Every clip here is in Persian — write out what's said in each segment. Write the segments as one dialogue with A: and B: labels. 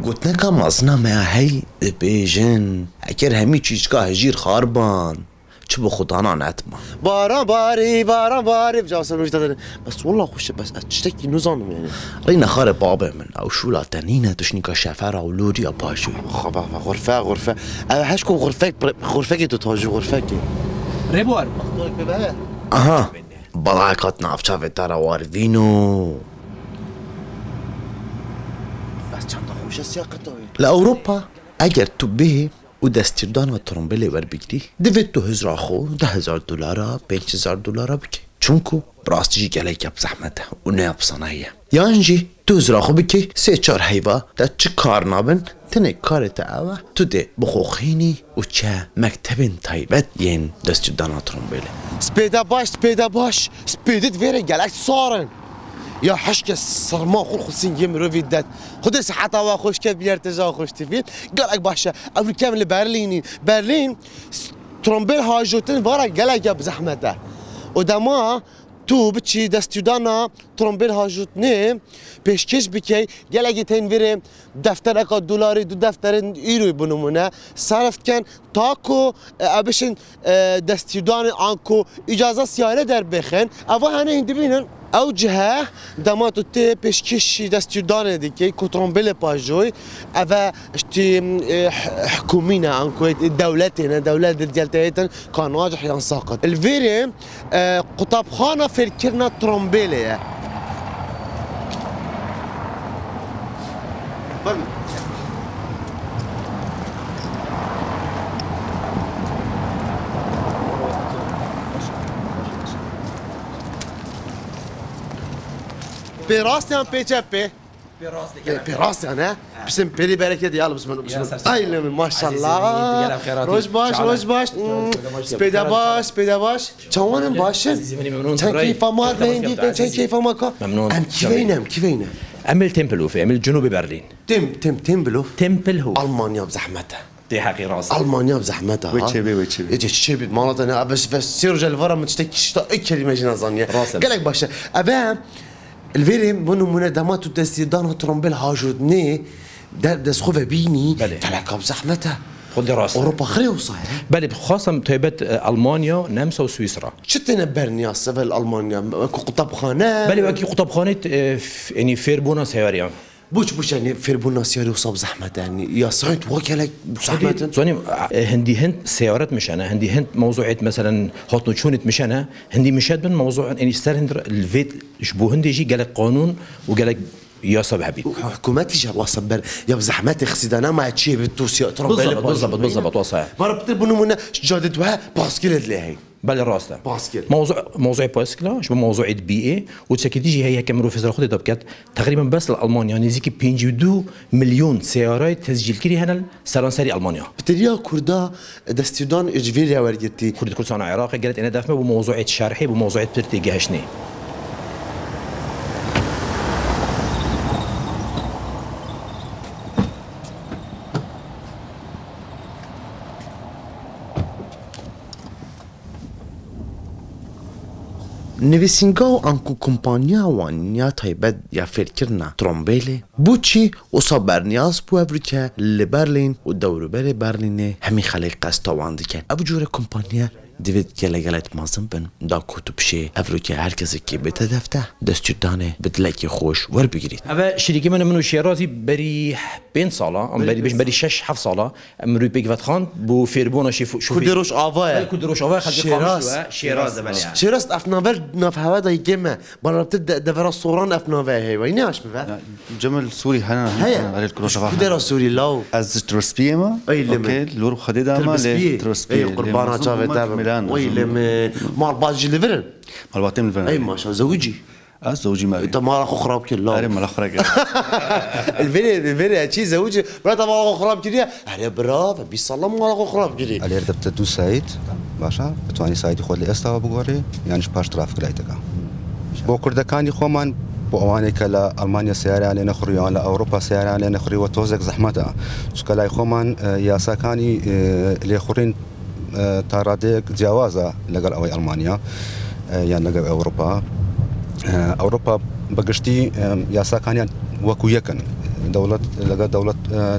A: قلت لك مازنا ما هي بيجن اكير همي چیزگاه هجیر خاربان چه بخدانا نتما باران باری بجاسم مجدد بس والله خوش بس اشتكي نظام يعني رينا خار بابا من او شو لا تنينه تشنيكا شفره ولودي يا باشو خبا غرفه هشكو غرفك تتاجو غرفك
B: ريبوار
A: اها بلاكات نافچا وترا وار وينو بس چند خوش سياقته لاوروبا اگر تو به و دستیردان و ترمبل ور بگیری دوید تو هزار خو $10,000 $5,000 بکی چونکو براستیجی گله کب زحمته و نیاب صنایه یعنی تو هزار خو بکی 3-4 حیوه در چه کار نابن تنه کارت اوه تو ده بخوخینی و چه مکتبین تایبت ین دستیردان و ترمبله سپیده باش سپیدت ویره گلک سارن یا حشک سرما خود یه مروی داد خود صحت هوا خوش کرد بیارتجا خوش تفید گلک باشه امریکا من برلین ترمبل هاجوتن وارا گلک بزحمته و دما تو بچی دستیدانا ترمبل هاجوتنه پیشکش بکی گلک تنویره دفتر اکا دلاری دو دفتر ایروی بنمونه صرف کن تاکو ابشن دستیدان آنکو اجازه سیاره در بخن اوا هنه هندی بینن او جهه دماتو تی پیشکشی دستیردانه دیگه کترمبل پاجوی او اشتی حکومینه انکو دولتینه دولت دیلتایتن کان واجح یان ساقط الویره قطابخانه فرکرنا ترمبله براست هم پیچپه براست نه بسم پری برکت یالا بسم الله ماشاءالله روز باش سپیده باش چوانم باشه چند کیف ما دیدی چند کیف ما کا
B: ممنون
A: کیوینم
B: امل تمبلوف امل جنوب برلين
A: تمبلوف
B: تمبل هو
A: المانيا بزحمتها
B: دي حقي راسي
A: المانيا بزحمتها
C: ويتشبي
A: مالت انا بس سيرج الفرا متشتكي شتا كلمه جنازانيه قالك باشا ابا الفيري منو دماتو دستيدان ترمبل هاجودني دس خوفه بيني تلاقى بزحمتها
B: خذ راسي
A: اوروبا خري وصايا
B: بل خاصه تيبت المانيا نمسا وسويسرا
A: شت نبرني السفل المانيا قطبخانه
B: بل وكي قطبخانه يعني فيربونا سياريا
A: بوش يعني فيربونا سياري وصاب زحمه يعني يا صعيد وكلك زحمه
B: زوني هندي هند سيارات مشانه هندي هند موضوعات مثلا هوت نوتشونت مشانه هندي مشاد من موضوع يعني ستارندر الفيت شبو هندي يجي قالك قانون وقالك يا صب حبيبي
A: حكوماتي جا وصبر يا بزحمتي خسيدانا ما تشي بالتوسيا
B: بالضبط وصايا
A: مربط بنو من جادتها باسكيل لهي
B: بل راسته
A: باسكيل
B: موضوع باسكلا شبه موضوع بيئه وتسكتيجي هي كاميرو في خدي دبكات تقريبا بس المانيا نزيكي 52 مليون سيارات تسجيل كري هنا سرانسري المانيا
A: بتريا كردا دستيدان اجفيريا ورجتي
B: كرد كردستان العراق قالت انا دافمه بموضوعات شرحي بموضوعات برتجاهشني
A: نویسینگا انکو کمپانیا وانیا تایبت یا فکرنا ترمبیله بوچی و صابرنیاز بو افریکا لبرلین و دوروبر برلینه همی خلق قسطا واندی کن ابو جور کمپانیا دوید گلت مازم بن دا کتب شی افریکا هرکسی که بتدفته دستجدانه بدلکی خوش ور بگیرید
B: اما شریکی منو شیرازی بری 5 ساله ام بری 6-7 ساله ام روی بگوت خان بو فیربونا شوفی
A: کدروش آواه
B: شیراز بله
A: شیراز افناور نفهوا دا يجمع بربت دفرا صوران افناوا هي وين اش بفا
C: جمل سوري هنا على الكروش غا
A: كدرا سوري لاو
C: از ترسبيما اوكي لور خديدا ما
A: ترسبي قربانا تشافتا ويلي مال باجي ليفرن
C: مال باتم ليفرن
A: اي ما شاء زوجي
C: زوجي ما
A: انت ما راح خراب كله
C: اري ما راح خراب
A: الفيري هادشي زوجي برات ما راح خراب كده على برافو بيصلى ما راح خراب كده
D: على ردت دو سايت باشا بتواني سايت خود لي استا بقوري يعني باش ترافق لايتك بو كردكاني خومان بو اواني كلا المانيا سيارة علينا خريان لا اوروبا سيارة علينا خري وتوزك زحمتها سكلاي خومان يا ساكاني اللي خورين تاراديك جوازه لقل اوي المانيا يعني لقل اوروبا اوروبا بقشتي يا ساكانيان وكو يكن دولة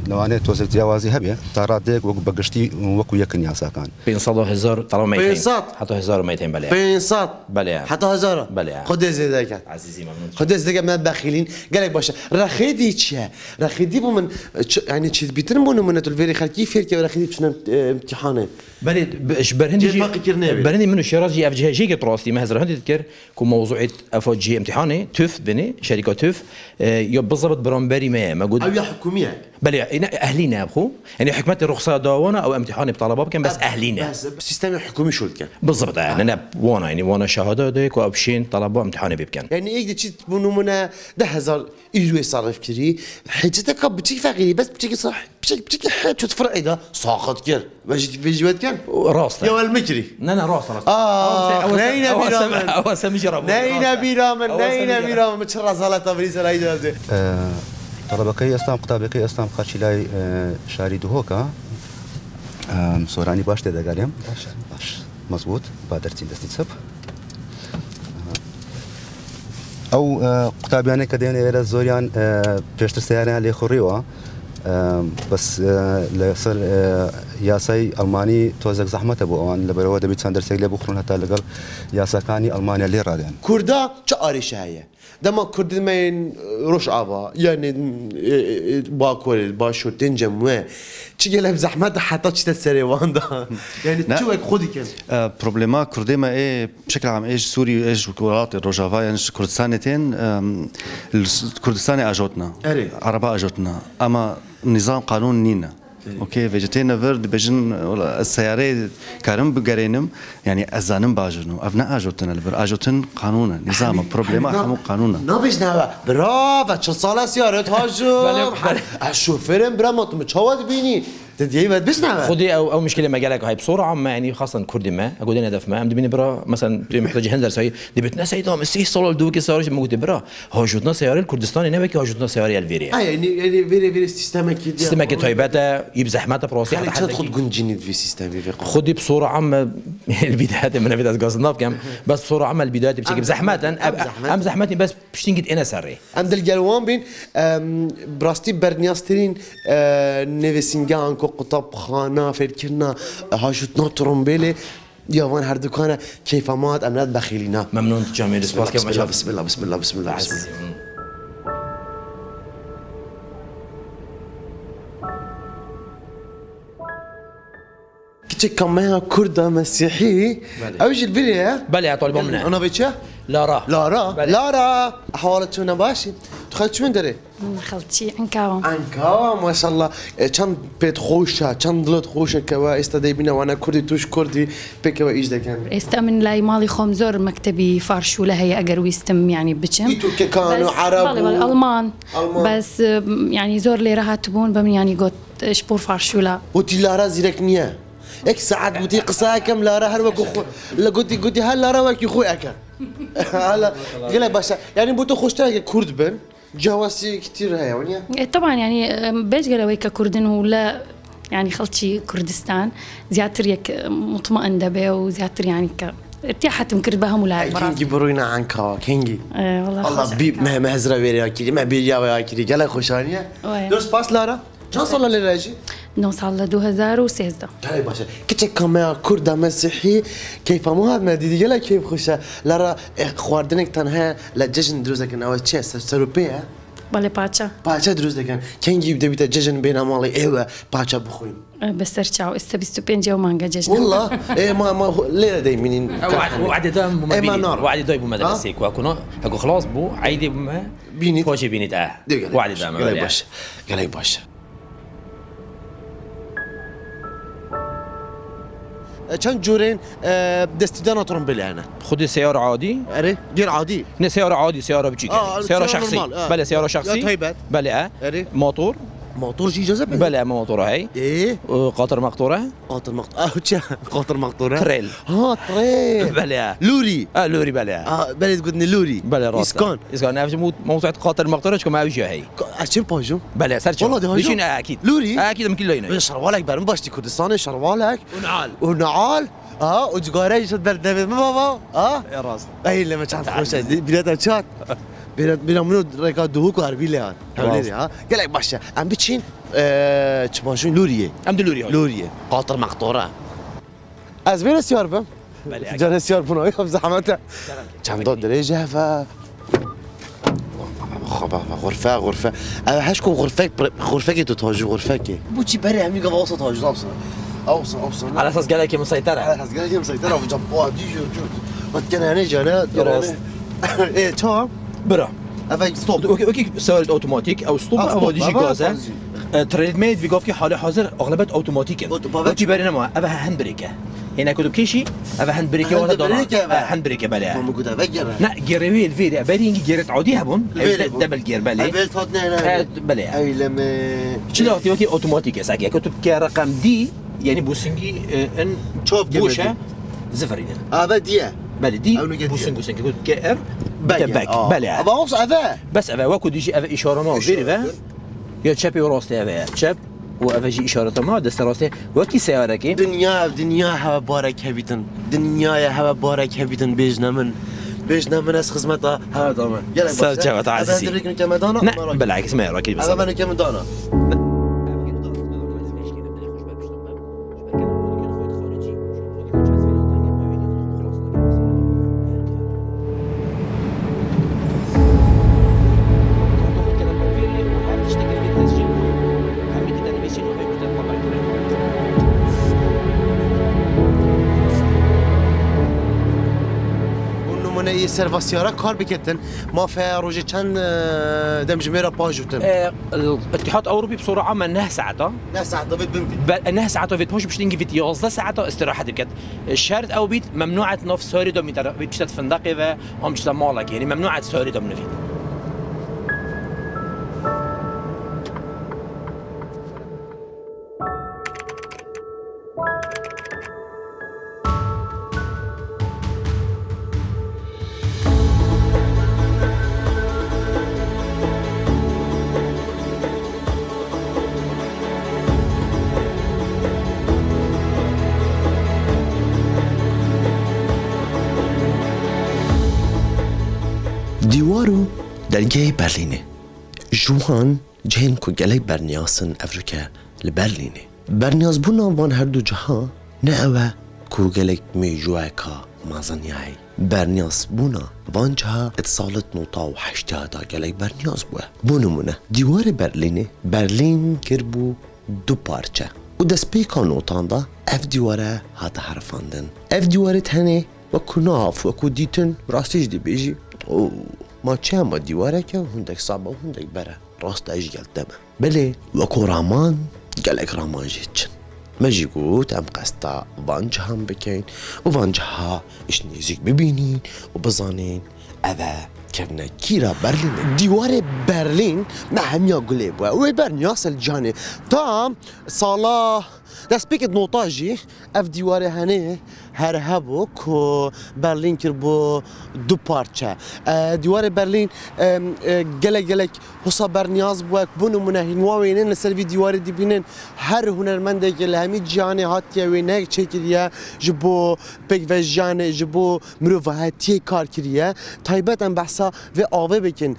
D: نوانه توزيع جوازي هبيه تارادك وبقشتي وكو يكن ياسا كان
B: بين صدو هزار طالما 200
A: بينصات
B: حتى 1200 بلي
A: بينصات
B: بلي
A: حتى هزاره
B: بلي
A: خد زيدك
B: عزيزي ممنون
A: خد زيدك من الداخلين قال لك باشا رخيدي تشا رخيدي من يعني تشي بيترمون من الفيري خلكي فيركي رخيدي شنو امتحانه
B: بلي برهندي برهندي منو شراجي افجي جي تراستي ما هزر هندي تذكر كو موضوع افجي امتحاني توف بني شركه توف يو بالضبط برامبري ما قلت
A: او حكوميه
B: بلي اهلينا ابخو يعني حكمت الرخصه دوانا او امتحاني بطلبات كان بس اهلينا
A: بس السيستم الحكومي شو كان
B: بالضبط انا وانا يعني وانا شهاده ديك وابشين طلبوا امتحاني بكان
A: يعني ايك تشي تبونو منا 10,000 يورو صرف كري حجتك بتيجي فقيري بس بتيجي صح بتيجي حاجه تفرعي ده ساقط كير بيجي وقت كان
B: راس
A: يا المجري
B: انا راس
A: نينا بيرامن
B: او سمي جرب
A: نينا بيرامن متشرع زالتا بريس راي ده
D: طلبكي اسلام قطابكي اسلام خاشيلاي شاري دوهوكا سوراني باش تدقاليم باش مزبوط بادرتين دستي سب او قطابيانه كدين الى زوريان بيشتر سيارة اللي خريوه بس لسر ياساي الماني توزق زحمه ابو اوان لبرو دبي ساندر سيل بخرون حتى لقل ياساكاني المانيا اللي رادين
A: كردا تشاري شايه دما كرد ما روش ابا يعني باكل باشو تنجم و تيجي له زحمه حتى تشتري واندا يعني تشوك خدي كان
C: بروبليما كردما ايه بشكل عام ايش سوري ايش ولايات الرجافا يعني كردستانتين الكردستاني اجوتنا عربا اجوتنا اما نظام قانون نينا اوكي فيجيتينا فيرد بجن السياره كارم بقرينم يعني ازانم باجنو ابنا اجوتنا البر اجوتن قانونا نظام بروبليما حمو قانونا
A: نابجنا برافو شو صاله سيارات هاجو الشوفير برامط متشود بيني تدي بعد بسنا
B: خدي او مشكله مجالك هاي بسرعه ما يعني خاصه كردي ما اقول انا هدف ما ام دبني برا مثلا محتاج هندر سوي دبتنا سيدا مسي صول دوكي صار ما قلت برا هاجوتنا سياره الكردستاني نبكي هاجوتنا سياره الفيريا
A: يعني فيري سيستمك
B: تويباتا يبزحمته بروسي
A: حتى تاخذ جنجيني في سيستم في
B: خدي بسرعه عامه البدايات من بدايه قصدنا كم بس بسرعه عامه البدايات بشكل زحمه ام زحمتي بس بشتنجد انا سري
A: عند الجلوان بين براستي برنياسترين نيفسينجان قطب خانه فكرنا هاجوتنا ترومبيلي يوان هر دكانه كيفامات امنات بخيلينا
B: ممنون جميل
A: بسم الله بسم الله بسم الله بسم الله بسم الله كتير كمان كردة مسيحي اوجي البليه
B: بلي طالبون منها
A: انا بيتشا لارا حوالتونا باشي دخلت شو من دري
E: خالتي عنكاوة
A: ما شاء الله كان بيت خوشة كان ضلت خوشة كوا استدايبنا وانا كردي توش كردي بكوا ايش ده كان
E: استأمن لاي مالي خمزور مكتبي فارشو لهي اجر ويستم يعني بتشم
A: ايتو كانوا عرب
E: المان بس يعني زور لي راها تبون بمن يعني قلت شبور فارشو لا
A: وتي لارا زيرك نيا اك ساعات بوتي قصا كم لارا هر وكو لا قلتي هل لارا وكي خويا كان هلا قال باشا يعني بوتو خوشتا كرد بن جواسي كتير هيا ونيا
E: طبعا يعني بيش قالوا هيك كردن ولا يعني خلتي كردستان زياتر يك مطمئن دبي وزياتر يعني ارتاحت مكرد بها ملاعب
A: برا كينجي بروينا عنكا كينجي
E: والله
A: بي ما هزرا ويري اكيد ما بيجا وياكيد قال خوشانيه دوس باس لارا كان صار لي راجي
E: نوصل ل 2016
A: طيب باشا كنت كمان كرد مسيحي كيف مو هذا ما دي قال كيف خوشا لارا خواردنك تنها لججن دروزك انا تشي سروبيا
E: بالي باتشا
A: دروز كان كان يجيب دبيت ججن بين مالي ايوه باتشا بخوين
E: بس ترجعوا استبستو بينجي ومانجا ججن
A: والله ايه ما ليه دايمين
B: وعد دام وعد دايب مدرسيك واكونو هكو خلاص بو عيدي بما
A: بيني
B: فوجي بيني وعد دام
A: قال باشا قال باشا كان جورين دستدانا ترومبيلي انا
B: خذي سيارة عادي
A: اري غير عادي
B: سيارة عادي سيارة بتجيك سيارة شخصي بلا سيارة شخصي بلا موتور
A: جي جذب
B: بلا موتور هاي
A: ايه
B: قطر مقطورة
A: قطر مقطورة
B: تريل
A: تريل
B: بلا
A: لوري
B: لوري بلا
A: بلا تقولني لوري
B: بلا راس اسكان نفس موضوع قطر مقطورة كما اوجي هي
A: اشين باجو
B: بلا سرچ
A: والله
B: ده اكيد
A: لوري
B: اكيد ممكن لينا
A: شروالك برم باشتي كردستاني شروالك ونعال وجاري شد بردبي ما بابا
C: يا راس
A: اي لما كانت خوشه بلاد شات بلا منو ركادوك هربيلان هولي قال لك باشا عم بتشين تشماشون لوريه
B: عمد
A: لوريه قاطر مقطوره از بين السيار بم جان السيار بنوي زحمته كان ضد درجه ف غرفه انا هشكو غرفك تتواجه غرفك بوتشي بري عمي قبل اوصل تواجه اوصل
B: على اساس قال لك مسيطره
A: على اساس قال لك مسيطره وجبوا دي وكان هنا جانا ايه تمام
B: برا
A: افاك ستوب
B: اوكي سوالد اوتوماتيك او ستوب او ديجي غازه تريد ميد في في حاله حاضر اغلبت اوتوماتيك اوتي برينا ما افا هاند بريكه هنا كتب كيشي افا هاند بريكه ولا دونا هاند بريكه بلا
A: موجوده فجر
B: لا جيروي الفيديو برينج جيرت عوديها بون دبل جير بلا
A: فيلت هنا
B: بلا
A: اي لما
B: شنو اوتي اوتوماتيك ساكي كتب كرقم دي يعني بوسنجي ان
A: تشوف
B: بوشه زفرين
A: هذا ديه
B: بلدي بوسنجو سنجي كتب كير تباك بلا
A: ابا اوص افا
B: بس افا واكو ديجي افا اشاره ما فيري يا تشابي وراستي افا تشاب وافجي اشاره ما دست راسته وكي سياركي
A: دنيا هوا بارك هبيتن دنيا هوا بارك هبيتن بيجنا من از خدمتها هوا دامن
B: يلا سلام عزيزي
A: هذا كم دانا
B: بالعكس ما راكي بس
A: هذا كم دانا سيرفاسيارا كار بكتن ما في روجي كان دمج ميرا باجوتن
B: الاتحاد الاوروبي بصوره عامه نهى ساعتها
A: بيت بمكن
B: نهى ساعتها فيت مش تنجي فيت يوزا ساعتها استراحه بكت الشرط او بيت ممنوعه نوف سوري دوميتر بيت فندقي و هم مش مالك يعني ممنوعه سوري دوم نفيت
A: دیوارو درگه برلینه جوان جهن کو گله برنیاسن افریقا لبرلینه برنیاس بونا وان هر دو جها نه اوه کو گله میجوه کا مازنیای برنیاس بونا وان جها اتصالت نوتا و حشتیادا گله برنیاس بوه بونمونه دیوار برلین کربو دو پارچه و دست پیکا نوتان دا اف دیواره هاتا حرفاندن اف دیواره تنه و کناف و کو دیتن راستیش دی بیجی ما چه دیواره که هندک صعبه و هندک بره راست ایش گلتمه بله وکو رامان گلک رامان جیچن مجی گوت ام قستا وانجه هم بکن و وانجه ها اش نیزیک ببینین و بزانین اوه كنا كيرا برلين ديوار برلين ما هم يقولي بوا وبرنياس الجاني تام صلاح دست بيكت نوطاجي اف ديوار هني هرهبو كو برلين كربو دو بارچه ديوار برلين گلک حسا برنياز بوا بونو منهين واوينن لسر ديوار دي بينن هر هنرمند گل همي جاني هاتيا وينك چكريا جبو بيك وجان جبو مروفهاتي كار كريا تايبت بحثا و آوه بکن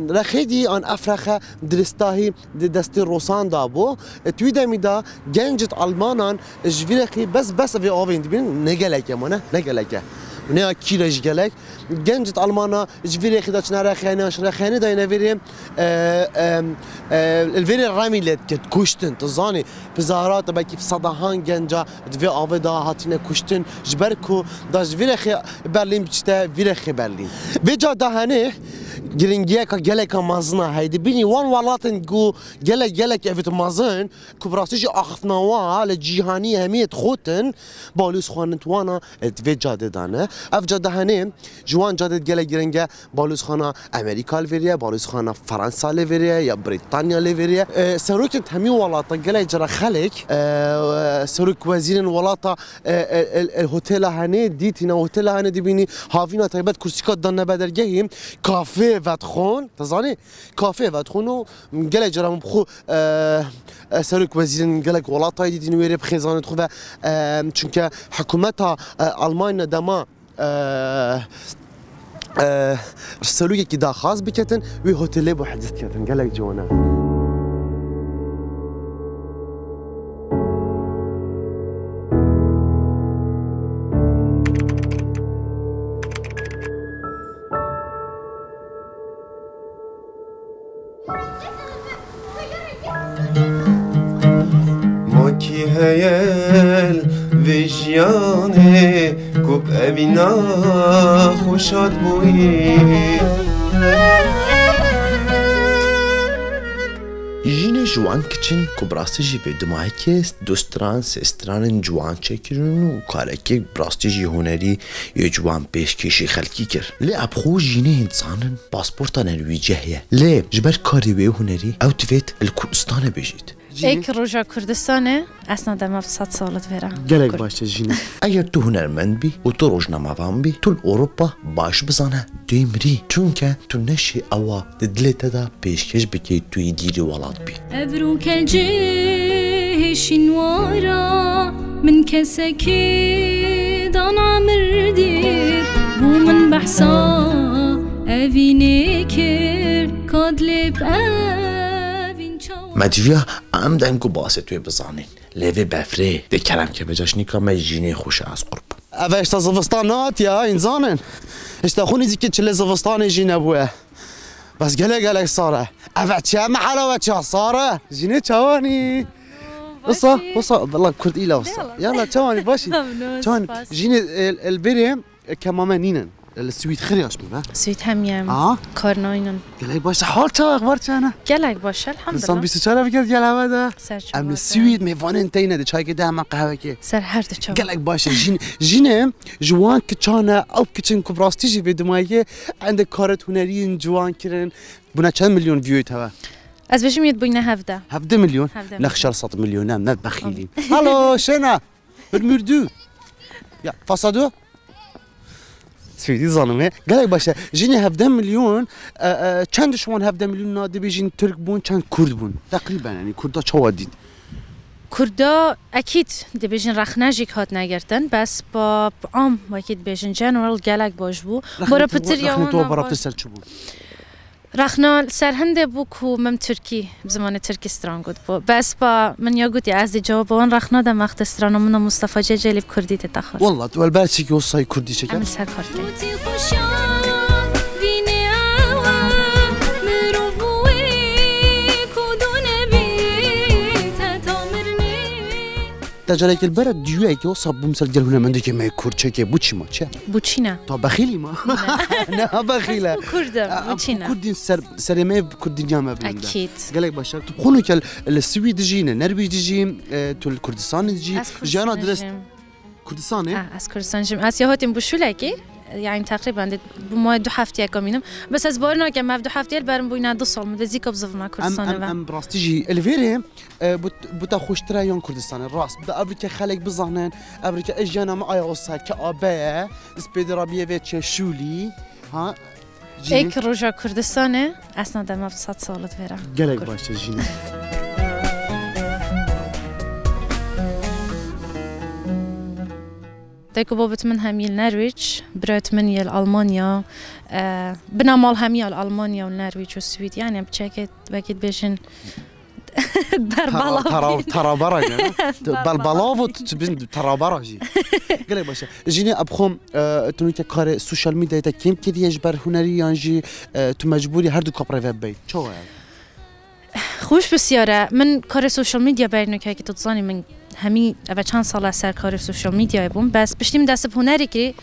A: رخیدی آن افرخه درستاهی دستی روسان دابو توی دمی دا گنجت آلمانان جویرخی بس و آوه اندی بین نگلکه مانه نگلکه نه کیرش گلک گنجت آلمانا جویرخی دا چنه رخینه دا نویریم الویری رامی لید که کشتن تزانی بزارات بکی صداهان گنجا دوی آوه دا هاتینه کشتن جبرکو دا جویرخی برلین بچته ویرخی برلین ویجا دا هنه گرینگیه که گلک مازنه هیدی بینی وان ولاتن گو گلک اویت مازن که براسیج آخفناوه لجیهانی همیت خوتن بالوس خوانن توانا دوی جاده دانه اف جاده هنه جوان جاده گلک گرینگه بالوس خانه امریکا لوریه بالوس خانه فرانسا لوریه یا بریتانیا لوریه سروکت همی ولاتا گلک جرا خلق سروک وزیر ولاتا الهتل هنه دیتینا هتل هنه دی بینی هاوینا تایبت کرسیکات دانه بدرگهیم کافه
F: كافيه فاتخون تزاني كافيه فاتخونو قالك جرام بخو سلوك وزير قالك ولاطاي دي نويري بخيزان تخوفا چونك حكومتها المانيا دما سلوك كي دا خاص بكتن وي هوتيل بو حجزت كتن قالك جوانا
G: هيل وجياني كوب أبينا خوشات بوي
A: جین جوان کچن که براستی جی به دماغی که دوستران سستران جوان چکرن و کارکی براستی جی هنری یا جوان پیش کشی خلکی کر لی ابخو جینه انسانن پاسپورتا نرویجه لی جبر کاری به هنری او توید الکردستان بجید
H: ایک روژا کردستانه اصلا دم 100 سالت ورا
A: گلک باشه جینه اگر تو هنرمند بی و تو روزنامه‌وان بی تو اروپا باش بزنه دیمری چون که تو نشی اوا دلت دا پیشکش بکی توی دیری ولات بی
I: ابرو کلجه شنوارا من کسکی دانا مردی بو من بحثا اوینه کر کادلب
A: مدویا عمدن کو باسه توی بزانین لیوی بفره ده کلم که بجاش نیکا ما جینه خوشه از قرب
F: اوه اشتا زفستانات یا انزانن اشتا خونی دیگه چله زفستان جینه بوه بس گله ساره اوه چه محلا و چه ساره جینه چوانی وصا والله كرد إلى وصا يلا تواني باشي تواني جيني البريم كماما نينن السويت خرياش بيبا
H: سويت هميم كارناينن
F: قالك باش حال تا اخبار چانه
H: قالك باش الحمد لله
F: انسان 24 فكر قال هذا
H: سر
F: ام السويت ميفون انتينا دي چاي كده ما قهوه كي
H: سر هر دو
F: قالك باش جيني جوان كچانه او كچن كبراستيجي بدمايه عندك كارت هنري جوان كرن بنا كم مليون فيو توا
H: از بشم يد بينا
F: 17 مليون نخشر 100 مليون ما بخيلين هالو شنا بالمردو يا فصدو سويدي ظالمه قالك باشا جيني 17 مليون چند شوان 17 مليون نادي بيجين ترك بون چند كرد بون تقريبا يعني كردا چوا دید
H: کردا اكيد دي بيجين رخناجيك هات نگرتن بس با عام واكيد بيجين جنرال قالك باش بو برا بتر يوم
F: برا بتر چ بو
H: رخنا سرهنده بو کو مم ترکی بزمان ترکستان گود بو بس با من یا گوتی از جواب اون رخنا دم وقت استران من مصطفی جلیب کردی تتخر
F: والله تو البلد کی وصای کردی چه
H: عمل سر کردی
F: تجارك البلد ديوي كي وصب بمسل جل هنا مندك ما كورتشي كي بوتشي ما تشا
H: بوتشينا
F: طب بخيلي ما انا بخيله
H: كرد بوتشينا
F: كردين سرمي كردين جامع بلند
H: اكيد
F: قالك باشا تخونو كل السويد جينا نرويج جي تو الكردستان جي جانا درست كردستان
H: از كردستان جم اسيا هاتم بوشولاكي يعني تقريبا بما 2 هفته كامينم بس از بارنا که ما 2 هفته برم بوینا 2 سال مدزیکا بزاف ما کردستان
F: ام براستيجي الفيري بوتا خوشترا يون كردستان الراس بأبريكا خلق بزهنن أبريكا اجانا معايا وصا كأبايا سبيدرابيه فيتش شولي ها
H: ایک روژا کردستانه اصلا دم 100 سالت ورا
F: قالك باشه جيني
H: تاكو بابت من هميل نرويج برات من يل ألمانيا بنا مال هميل ألمانيا والنرويج والسويد يعني بتشاكت باكيت بيشن
F: ترى برا يعني بالبلاو ترى برا جي قال لك باشا جيني ابخم تونيك كار السوشيال ميديا تا كيم كي يجبر هنري يعني تو مجبوري هر دو كابري بي شو يعني
H: خوش بسياره من كار السوشيال ميديا بيرنو كي تتصاني من همي أبى چند سال سر کار سوشال میدیا بوم بس بشتیم دست هنری که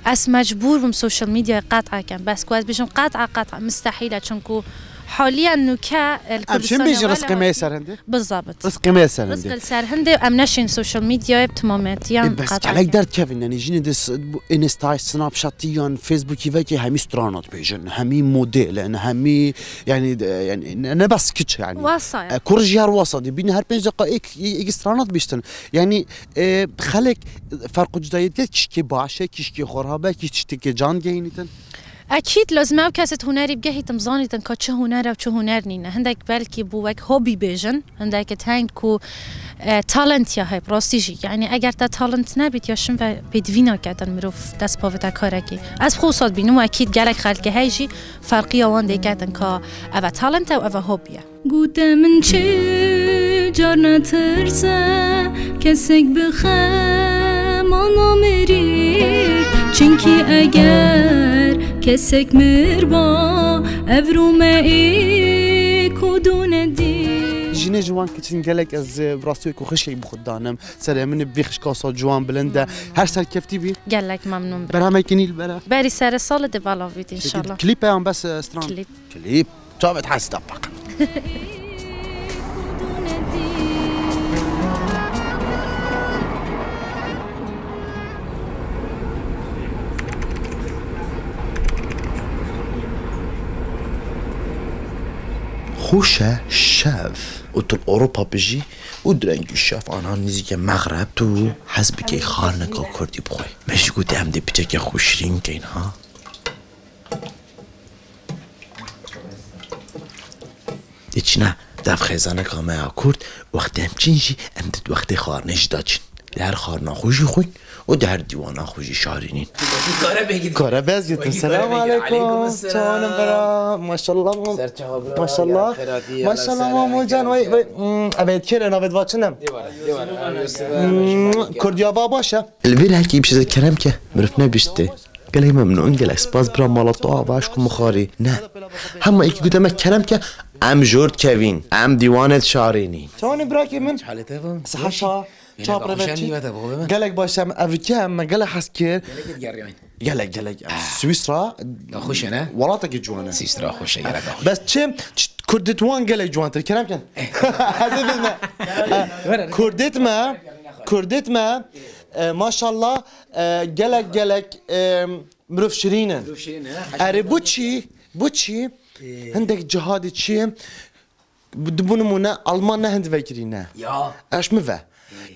H: از مجبور بوم سوشال میدیا قطع کنم بس که از بشم قطع مستحیله چون که حاليا نوكا
F: الكردستان بيجي رزق ما سرهنده
H: بالضبط
F: رزق ما سرهنده
H: رزق السرهنده ام نشين سوشيال ميديا بتماماتيان
F: بس عليك درت كيفن يعني جيني دس انستا سناب شاتيان فيسبوك كيفاكي همي سترانات بيجن همي موديل لان همي يعني انا بس كتش يعني
H: وصايا
F: كورجيار وسط بين هر 5 دقائق سترانات بيشتن يعني خلك فرق جدايت كشكي باشه كشكي خرابه كشتي جان جينيتن
H: اكيد لازم او كاسه هنري بجهي تمزاني تنكا چه هنر او چه هنر نينه هندك بلكي بوك هوبي بيجن هندك تاين كو تالنت يا هاي براستيجي يعني اگر تا تالنت نبيت يا شن بدوينا كاتن مروف دست باوتا كاركي از خصوصات بينو اكيد جالك خلق هايجي فرقيه وان دي كاتن كا اوا تالنت او اوا هوبيا
I: قوت من چه جار نترسه کسک بخم آنا مرید چنکی اگر کسک مربا افرومه ای کدون دی
F: جيني جوان كتن قالك از براستي كو خشي بخدانم سلام من بيخش كاسا جوان بلنده هر سال كيف بي
H: قالك ممنون
F: برا كنيل برا
H: باري سر سال ديفالا فيت ان شاء الله
F: كليب هم بس ستران كليب صابت حاس طبق خوشه شاف وتل اوروبا بجي ودرنج شاف انا نزيك مغرب تو حسب كي خارنكا كردي بخوي ماشي قلت عمدي بتاكي خوشرين كاين ها ديتشنا داف خزانك ما كرد وقت همچينجي امدد وقت خارنش داچن در خارنا خوشي خوي ودر ديوانا خوشي شارينين كارباز يتن السلام عليكم شلونم برا ما شاء الله ما شاء الله ما شاء الله مامو جان وي ابيت كيرن ابيت واتشنم كرديا باباشا الفير هكي بشي الكلام كه مرفنا بيشتي قال لي ممنون قال سباس برا مالطا باشكم مخاري نه هم ايكي قدام الكلام كه ام جورد كيفين ام ديوانه شاريني شلون براكي من حالته صحه چاپ گلک باشم افریقا اما گلک حسکر گلک سویسرا
B: خوشه نه
F: ولاتك جوانه
B: سویسرا خوشه
F: بس چه کردتوان گلک جوان تر کلام کن کردت ما ما شاء الله گلک مروف شرینه اره بوچی هندك جهادي چی بدبونمونه آلمان نه هند وکرینه اش مفه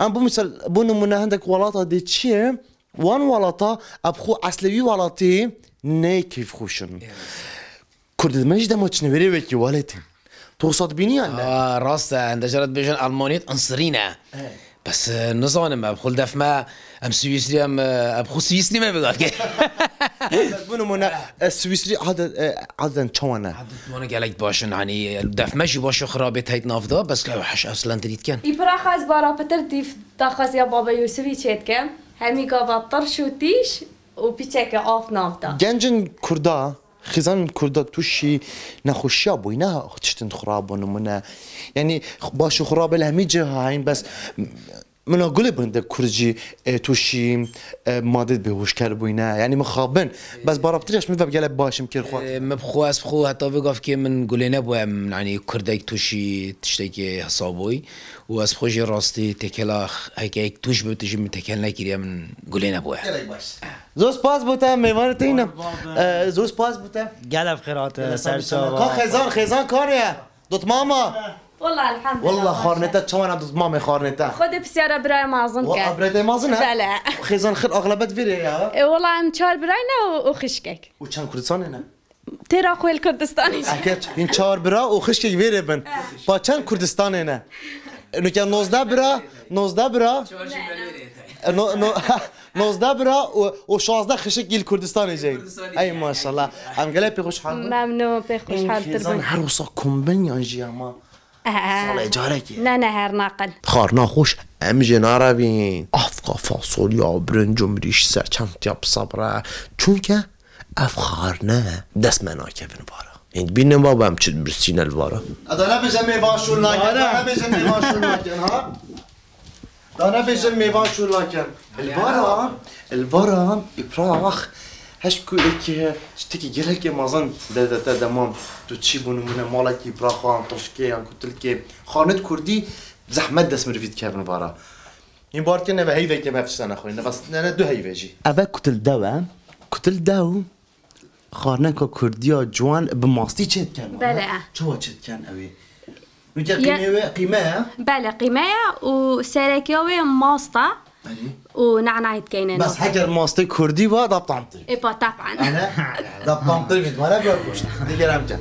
F: ام بو مثال بو نمونه عندك ولاطه دي تشي وان ولاطه ابخو اصلي ولاطي ني كيف خوشن كرد ماجد ما تشنبري بكي والتين توصد بيني انا
B: راست عند جرد بيجن المانيت انصرينا بس نظام ابخو دف ما ام سويسري ام ابخو سويسري ما بقول
F: بو نمونه السويسري عدد چوانا
B: وانا قالك باشن يعني دف ماشي باش خرابت هيت نافدا بس لو حش اصلا تريد كان
J: يبراخ از بارا بترتيف داخز يا بابا يوسفي تشيتكم همي قابطر شوتيش وبيتشك اوف نافدا
F: جنجن كردا خزان كردا توشي نخوشيا بوينا تشتن خراب ونمونه يعني باش خراب الهمي جهاين بس من أقول بند كرجي توشي مادة بهوش كربوينا يعني مخابن بس برابطريش من بقى باش مكير خوات
B: مبخواس بخو حتى بقف كي من قولنا بو يعني كردك توشي تشتكي حسابوي واسبخوجي راستي تكلا هيك توش بتجي من تكلنا كيريا من قولنا بو
F: زوس باس بوتا ميوارتينا زوس باس بوتا
K: قلب خيرات سرسا
F: خزان كاريا دوت ماما
J: والله الحمد لله
F: والله خارنته شلون عند مامي خارنته
J: خذ بسيارة براي مازن كان
F: والله براي مازن
J: بلا
F: خزان خير اغلبت فيري يا
J: والله ام چهار براينا وخشكك
F: وكان كردستان هنا
J: ترى خوي الكردستاني
F: اكيد ان چهار برا وخشكك فيري بن با كان كردستان هنا انه كان 19 برا 19 برا و16 خشك الكردستاني جاي اي ما شاء الله ام قال لي خوش حال
J: ممنون بخوش حال
F: تربن عروسه كومبانيون جيما صالح جاركي
J: نه هر ناقل
F: خارنا خوش ام جنارا بين افقا فاصوليا برنج مريش سرچنت ياب صبره چونكه اف خارنه دست منا كيفن بارا انت بين بابا ام چد برسين الوارا انا بجم ميوان شو لاكن انا بجم ميوان شو لاكن ها انا بجم ميوان شو لاكن البارا ابراخ هشكو لك شتكي جلك مازن دمام تو تشي بونو من مالكي براخان توشكي ان قلت لك خانت كردي زحمت دس مرفيد كابن بارا این بار که نه هیوی که مفسن اخوی نه بس نه دو هیوی جی اول کتل دو خارنن که کردیا جوان به ماستی چت کن
J: بله
F: چه چت کن اوی نوجا قیمه
J: بله قیمه و سرکیاوی ماستا ونعنعت كينان
F: بس هكر ماستي كردي با داب طعمتي
J: ايه طبعا
F: انا داب طعمتي ما لا بقولش ديك رامجه